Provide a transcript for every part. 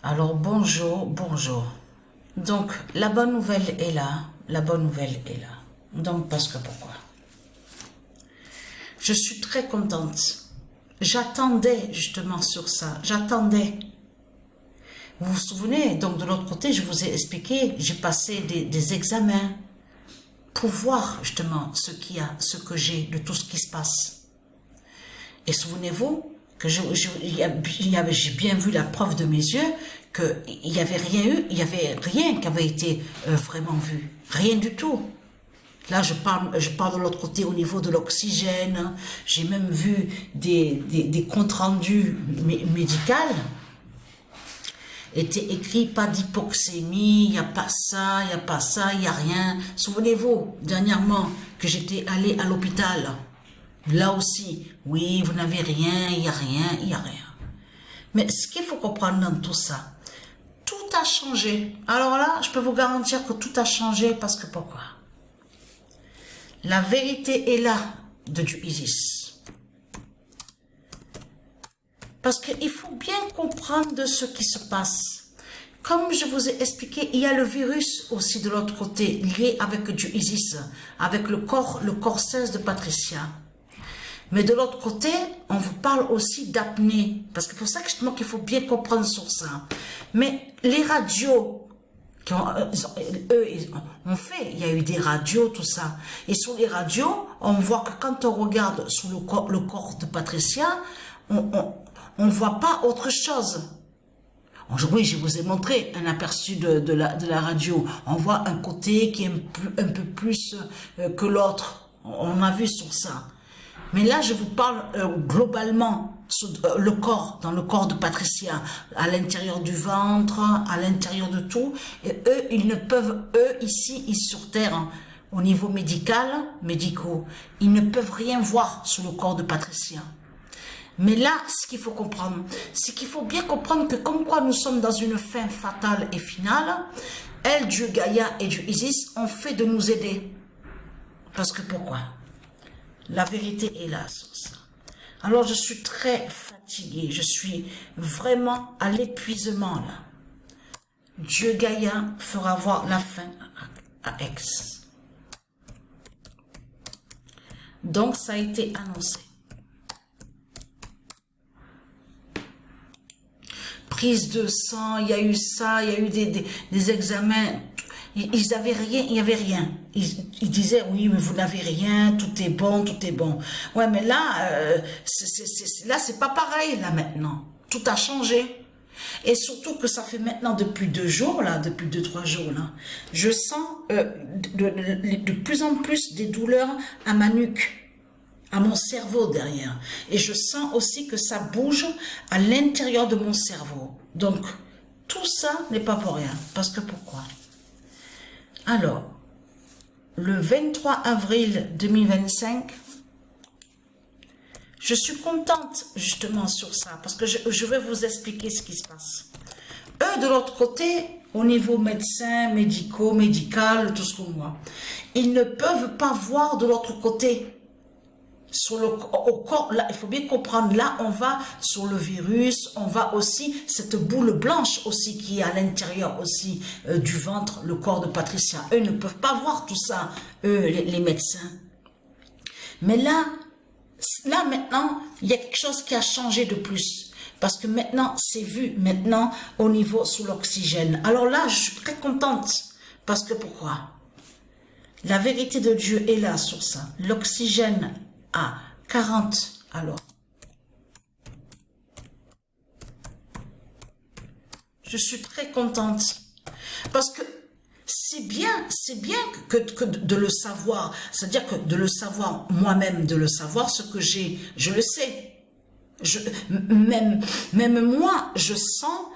Alors bonjour, bonjour. Donc la bonne nouvelle est là, la bonne nouvelle est là. Donc parce que pourquoi? Je suis très contente. J'attendais justement sur ça, j'attendais. Vous vous souvenez, donc de l'autre côté, je vous ai expliqué, j'ai passé des examens pour voir justement ce qu'il y a, ce que j'ai de tout ce qui se passe. Et souvenez-vous que j'ai bien vu la preuve de mes yeux qu'il n'y avait rien eu, il n'y avait rien qui avait été vraiment vu, rien du tout. Là, je parle de l'autre côté au niveau de l'oxygène. J'ai même vu des comptes rendus médicaux. Était écrit pas d'hypoxémie, il n'y a pas ça, il n'y a pas ça, il n'y a rien. Souvenez-vous, dernièrement, que j'étais allée à l'hôpital. Là aussi, oui, vous n'avez rien, il n'y a rien, il n'y a rien. Mais ce qu'il faut comprendre dans tout ça, tout a changé. Alors là, je peux vous garantir que tout a changé parce que pourquoi? La vérité est là de Dieu Isis. Parce qu'il faut bien comprendre de ce qui se passe. Comme je vous ai expliqué, il y a le virus aussi de l'autre côté, lié avec Dieu Isis, avec le corps 16 de Patricia. Mais de l'autre côté, on vous parle aussi d'apnée. Parce que c'est pour ça que justement qu'il faut bien comprendre sur ça. Mais les radios, eux, ils ont fait, il y a eu des radios, tout ça. Et sur les radios, on voit que quand on regarde sous le corps de Patricia, on ne voit pas autre chose. Oui, je vous ai montré un aperçu de la radio. On voit un côté qui est un peu plus que l'autre. On a vu sur ça. Mais là, je vous parle globalement sur le corps, dans le corps de Patricia, à l'intérieur du ventre, à l'intérieur de tout. Et eux, ils ne peuvent, ici sur Terre, hein, au niveau médicaux, ils ne peuvent rien voir sur le corps de Patricia. Mais là, ce qu'il faut comprendre, c'est qu'il faut bien comprendre que comme quoi nous sommes dans une fin fatale et finale, elle, Dieu Gaïa et Dieu Isis ont fait de nous aider. Parce que pourquoi? La vérité est là sur ça. Alors je suis très fatiguée, je suis vraiment à l'épuisement là. Dieu Gaïa fera voir la fin à Aix. Donc ça a été annoncé. Prise de sang, il y a eu ça, il y a eu des examens. Ils avaient rien, il n'y avait rien. Ils disaient, oui, mais vous n'avez rien, tout est bon, tout est bon. Ouais, mais là, là, c'est pas pareil, là, maintenant. Tout a changé. Et surtout que ça fait maintenant depuis 2 jours, là, depuis 2-3 jours, là, je sens de plus en plus des douleurs à ma nuque, à mon cerveau derrière. Et je sens aussi que ça bouge à l'intérieur de mon cerveau. Donc, tout ça n'est pas pour rien. Parce que pourquoi? Alors, le 23 avril 2025, je suis contente justement sur ça, parce que je vais vous expliquer ce qui se passe. Eux, de l'autre côté, au niveau médecin, médical, tout ce qu'on voit, ils ne peuvent pas voir de l'autre côté. Au corps, là, il faut bien comprendre, là, on va sur le virus, on va aussi, cette boule blanche aussi qui est à l'intérieur aussi du ventre, le corps de Patricia. Eux ne peuvent pas voir tout ça, eux, les médecins. Mais là, maintenant, il y a quelque chose qui a changé de plus. Parce que maintenant, c'est vu, maintenant, au niveau sous l'oxygène. Alors là, je suis très contente. Parce que pourquoi? La vérité de Dieu est là sur ça. L'oxygène à 40, alors. Je suis très contente. Parce que c'est bien que de le savoir. C'est-à-dire que de le savoir, moi-même, de le savoir, ce que j'ai, je le sais. Même moi, je sens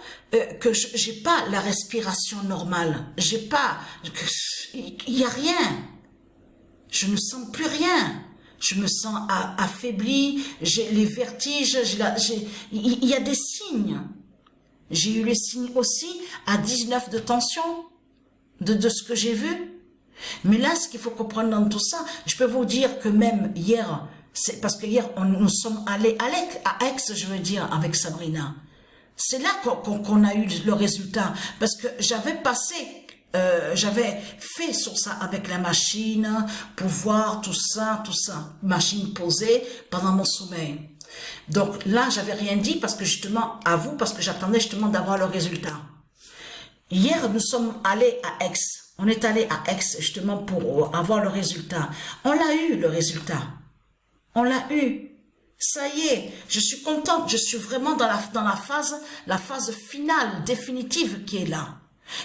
que j'ai pas la respiration normale. J'ai pas, il y a rien. Je ne sens plus rien. Je me sens affaiblie, j'ai les vertiges, il y a des signes. J'ai eu les signes aussi à 19 de tension, de ce que j'ai vu. Mais là, ce qu'il faut comprendre dans tout ça, je peux vous dire que même hier, c'est parce que hier, nous sommes allés à Aix, je veux dire, avec Sabrina. C'est là qu'on a eu le résultat. Parce que j'avais passé, j'avais fait sur ça avec la machine pour voir tout ça. Machine posée pendant mon sommeil. Donc là, j'avais rien dit parce que justement, à vous, parce que j'attendais justement d'avoir le résultat. Hier, nous sommes allés à Aix. On est allé à Aix justement pour avoir le résultat. On l'a eu, le résultat. On l'a eu. Ça y est, je suis contente. Je suis vraiment dans la phase finale, définitive qui est là.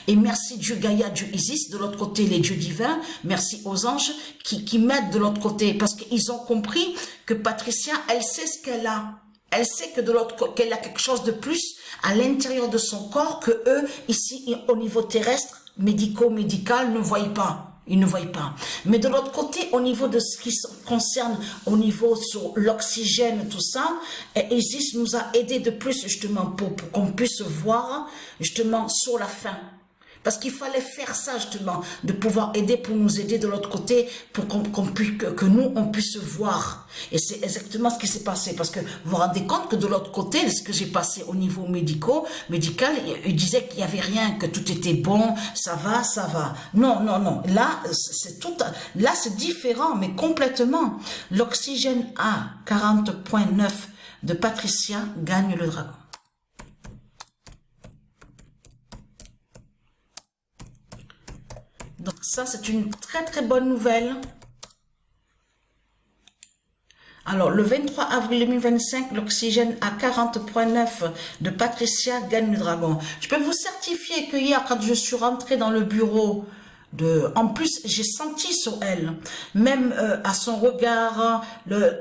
Et merci Dieu Gaïa, Dieu Isis, de l'autre côté les dieux divins, merci aux anges qui m'aident de l'autre côté, parce qu'ils ont compris que Patricia, elle sait ce qu'elle a. Elle sait que de l'autre côté, qu'elle a quelque chose de plus à l'intérieur de son corps que eux, ici, au niveau terrestre, médical, ne voient pas. Ils ne voient pas. Mais de l'autre côté, au niveau de ce qui concerne, au niveau sur l'oxygène, tout ça, Isis nous a aidé de plus, justement, pour qu'on puisse voir, justement, sur la fin. Parce qu'il fallait faire ça, justement, de pouvoir aider pour nous aider de l'autre côté, pour que nous, on puisse voir. Et c'est exactement ce qui s'est passé. Parce que vous vous rendez compte que de l'autre côté, ce que j'ai passé au niveau médical, il disait qu'il n'y avait rien, que tout était bon, ça va. Non. Là, c'est différent, mais complètement. L'oxygène à 40,9 de Patricia gagne le dragon. Donc ça, c'est une très très bonne nouvelle. Alors, le 23 avril 2025, l'oxygène à 40,9 de Patricia gagne le dragon. Je peux vous certifier que hier, quand je suis rentrée dans le bureau, en plus, j'ai senti sur elle, même à son regard,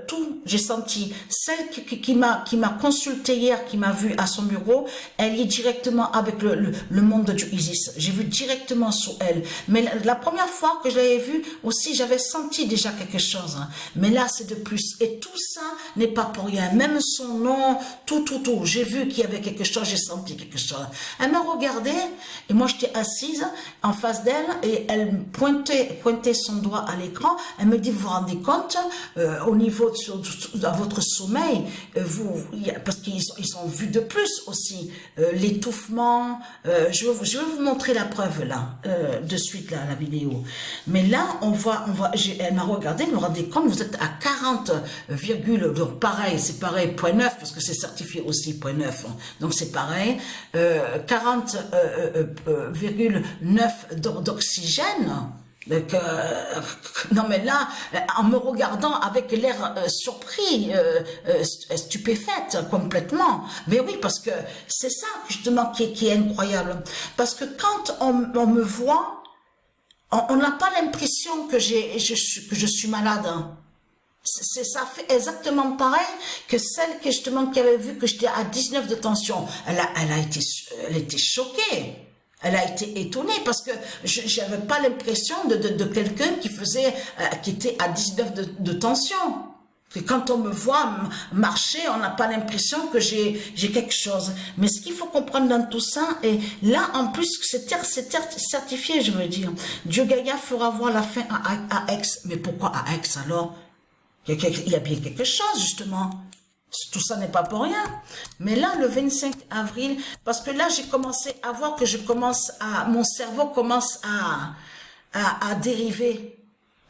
tout, j'ai senti. Celle qui m'a consulté hier, qui m'a vu à son bureau, elle est directement avec le monde du Isis. J'ai vu directement sur elle. Mais la première fois que je l'avais vue aussi, j'avais senti déjà quelque chose. Mais là, c'est de plus. Et tout ça n'est pas pour rien. Même son nom, tout. J'ai vu qu'il y avait quelque chose, j'ai senti quelque chose. Elle m'a regardé et moi, j'étais assise en face d'elle et elle pointait son doigt à l'écran. Elle me dit, vous vous rendez compte, au niveau de votre sommeil, parce qu'ils ont vu de plus aussi, l'étouffement. Je vais vous montrer la preuve là, de suite là, la vidéo. Mais là, elle m'a regardé, vous vous rendez compte, vous êtes à 40, donc pareil, c'est pareil, 0,9, parce que c'est certifié aussi 0,9, hein, donc c'est pareil, 40,9 d'oxygène. Donc, non mais là, en me regardant avec l'air surpris, stupéfaite complètement. Mais oui, parce que c'est ça justement qui est incroyable. Parce que quand on me voit, on n'a pas l'impression que je suis malade. Ça fait exactement pareil que celle qui avait vu que j'étais à 19 de tension. Elle était choquée. Elle a été étonnée parce que je n'avais pas l'impression de quelqu'un qui était à 19 de tension. Et quand on me voit marcher, on n'a pas l'impression que j'ai quelque chose. Mais ce qu'il faut comprendre dans tout ça, et là en plus c'est certifié, je veux dire. Dieu Gaïa fera voir la fin à Aix. Mais pourquoi à Aix alors? Il y a bien quelque chose justement. Tout ça n'est pas pour rien. Mais là, le 25 avril, parce que là, j'ai commencé à voir que mon cerveau commence à dériver.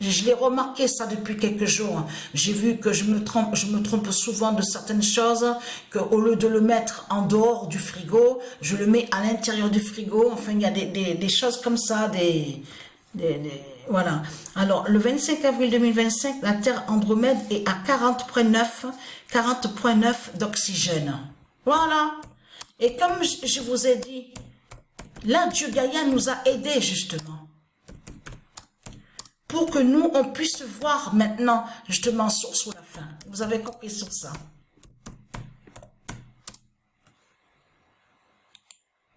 Je l'ai remarqué ça depuis quelques jours. J'ai vu que je me trompe souvent de certaines choses, qu'au lieu de le mettre en dehors du frigo, je le mets à l'intérieur du frigo. Enfin, il y a des choses comme ça, voilà. Alors, le 25 avril 2025, la Terre Andromède est à 40,9 d'oxygène. Voilà. Et comme je vous ai dit, là, Dieu Gaïa nous a aidés, justement. Pour que nous, on puisse voir maintenant, justement, sur la fin. Vous avez compris sur ça.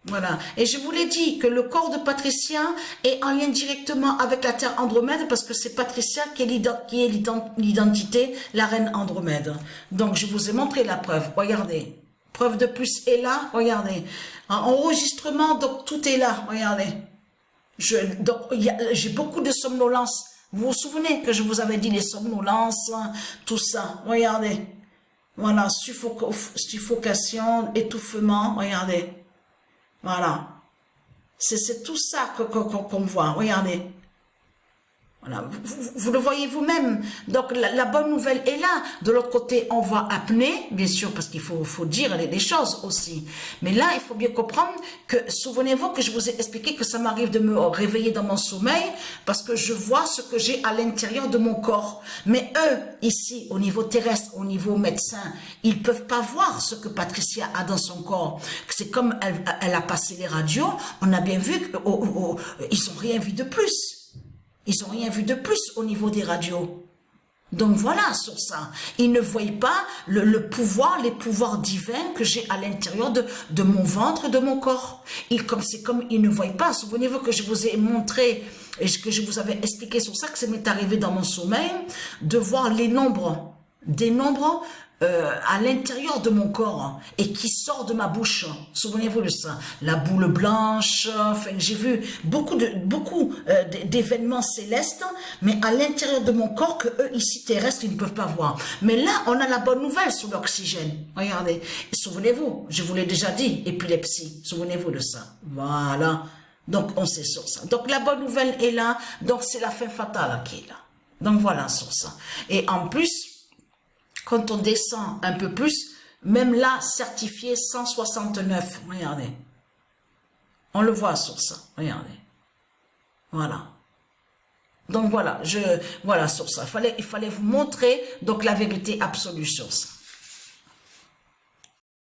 Voilà. Et je vous l'ai dit que le corps de Patricia est en lien directement avec la Terre Andromède parce que c'est Patricia qui est l'identité, la reine Andromède. Donc, je vous ai montré la preuve. Regardez. Preuve de plus est là. Regardez. Enregistrement, donc tout est là. Regardez. J'ai beaucoup de somnolence. Vous vous souvenez que je vous avais dit les somnolences, tout ça. Regardez. Voilà, suffocation, étouffement, regardez. Voilà. C'est tout ça qu'on voit, regardez. Voilà, vous le voyez vous-même. Donc la bonne nouvelle est là. De l'autre côté, on voit apnée, bien sûr, parce qu'il faut dire les choses aussi. Mais là, il faut bien comprendre que, souvenez-vous que je vous ai expliqué que ça m'arrive de me réveiller dans mon sommeil parce que je vois ce que j'ai à l'intérieur de mon corps. Mais eux, ici, au niveau terrestre, au niveau médecin, ils peuvent pas voir ce que Patricia a dans son corps. C'est comme elle a passé les radios, on a bien vu qu'ils ont rien vu de plus. Ils n'ont rien vu de plus au niveau des radios. Donc voilà, sur ça. Ils ne voient pas le pouvoir, les pouvoirs divins que j'ai à l'intérieur de mon ventre, de mon corps. C'est comme ils ne voient pas. Souvenez-vous que je vous ai montré et que je vous avais expliqué sur ça, que ça m'est arrivé dans mon sommeil, de voir les nombres, des nombres à l'intérieur de mon corps et qui sort de ma bouche. Souvenez-vous de ça. La boule blanche, enfin, j'ai vu beaucoup d'événements célestes, mais à l'intérieur de mon corps que eux ici terrestres ils ne peuvent pas voir. Mais là, on a la bonne nouvelle sur l'oxygène. Regardez. Souvenez-vous, je vous l'ai déjà dit, épilepsie. Souvenez-vous de ça. Voilà. Donc, on sait sur ça. Donc, la bonne nouvelle est là. Donc, c'est la fin fatale qui est là. Donc, voilà sur ça. Et en plus, quand on descend un peu plus, même là, certifié 169, regardez. On le voit sur ça, regardez. Voilà. Donc voilà, voilà sur ça. Il fallait vous montrer donc la vérité absolue sur ça.